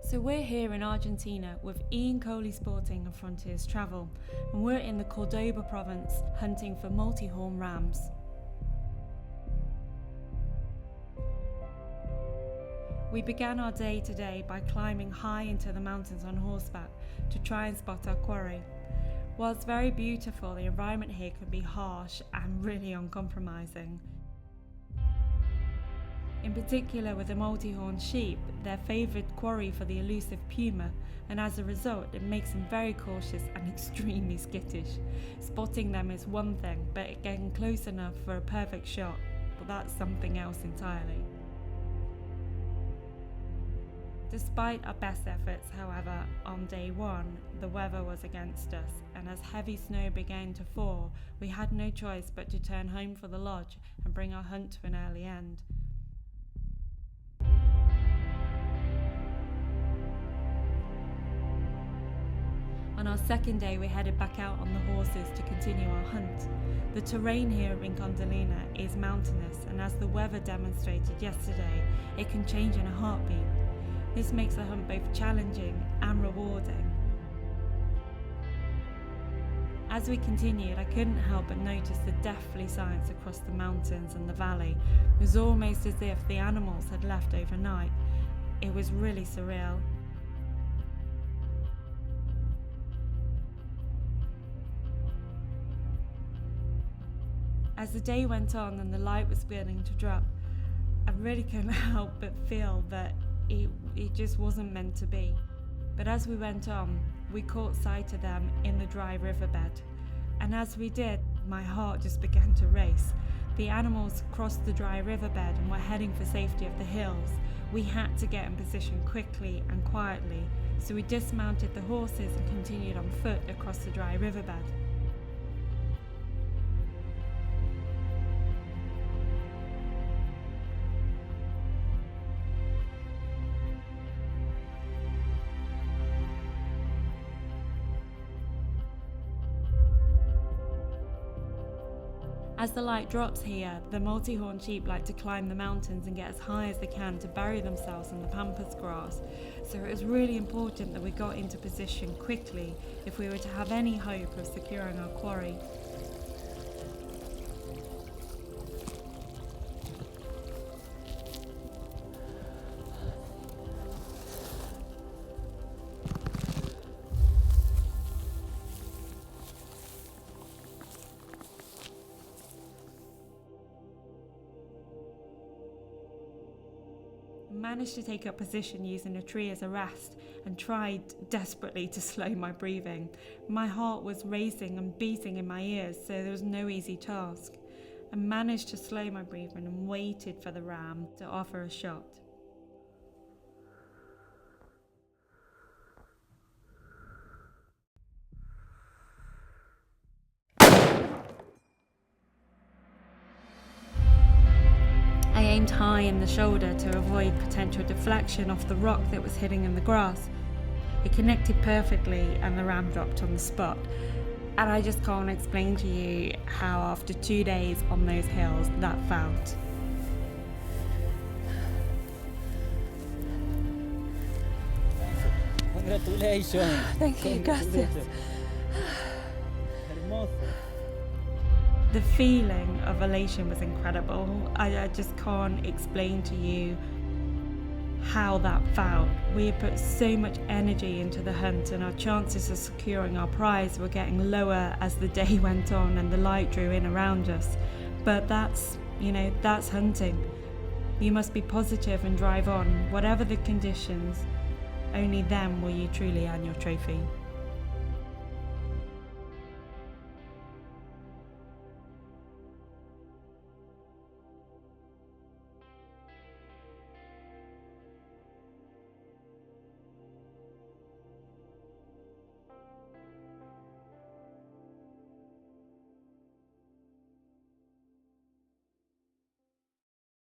So we're here in Argentina with Coley Sporting and Frontiers Travel, and we're in the Cordoba province hunting for multi-horn rams. We began our day today by climbing high into the mountains on horseback to try and spot our quarry. Whilst very beautiful, the environment here can be harsh and really uncompromising. In particular with the multi-horn sheep, they're favoured quarry for the elusive puma, and as a result it makes them very cautious and extremely skittish. Spotting them is one thing, but getting close enough for a perfect shot, well, that's something else entirely. Despite our best efforts, however, on day one, the weather was against us, and as heavy snow began to fall, we had no choice but to turn home for the lodge and bring our hunt to an early end. On our second day, we headed back out on the horses to continue our hunt. The terrain here in Catalina is mountainous, and as the weather demonstrated yesterday, it can change in a heartbeat. This makes the hunt both challenging and rewarding. As we continued, I couldn't help but notice the deathly silence across the mountains and the valley. It was almost as if the animals had left overnight. It was really surreal. As the day went on and the light was beginning to drop, I really couldn't help but feel that it just wasn't meant to be. But as we went on, we caught sight of them in the dry riverbed. And as we did, my heart just began to race. The animals crossed the dry riverbed and were heading for safety of the hills. We had to get in position quickly and quietly, so we dismounted the horses and continued on foot across the dry riverbed. As the light drops here, the multi-horn sheep like to climb the mountains and get as high as they can to bury themselves in the pampas grass. So it was really important that we got into position quickly if we were to have any hope of securing our quarry. Managed to take up position using a tree as a rest and tried desperately to slow my breathing. My heart was racing and beating in my ears, so there was no easy task. I managed to slow my breathing and waited for the ram to offer a shot. I aimed high in the shoulder to avoid potential deflection off the rock that was hitting in the grass. It connected perfectly and the ram dropped on the spot. And I just can't explain to you how after 2 days on those hills that felt. Congratulations! Thank you, gracias. The feeling of elation was incredible. I just can't explain to you how that felt. We had put so much energy into the hunt, and our chances of securing our prize were getting lower as the day went on and the light drew in around us. But that's hunting. You must be positive and drive on, whatever the conditions. Only then will you truly earn your trophy.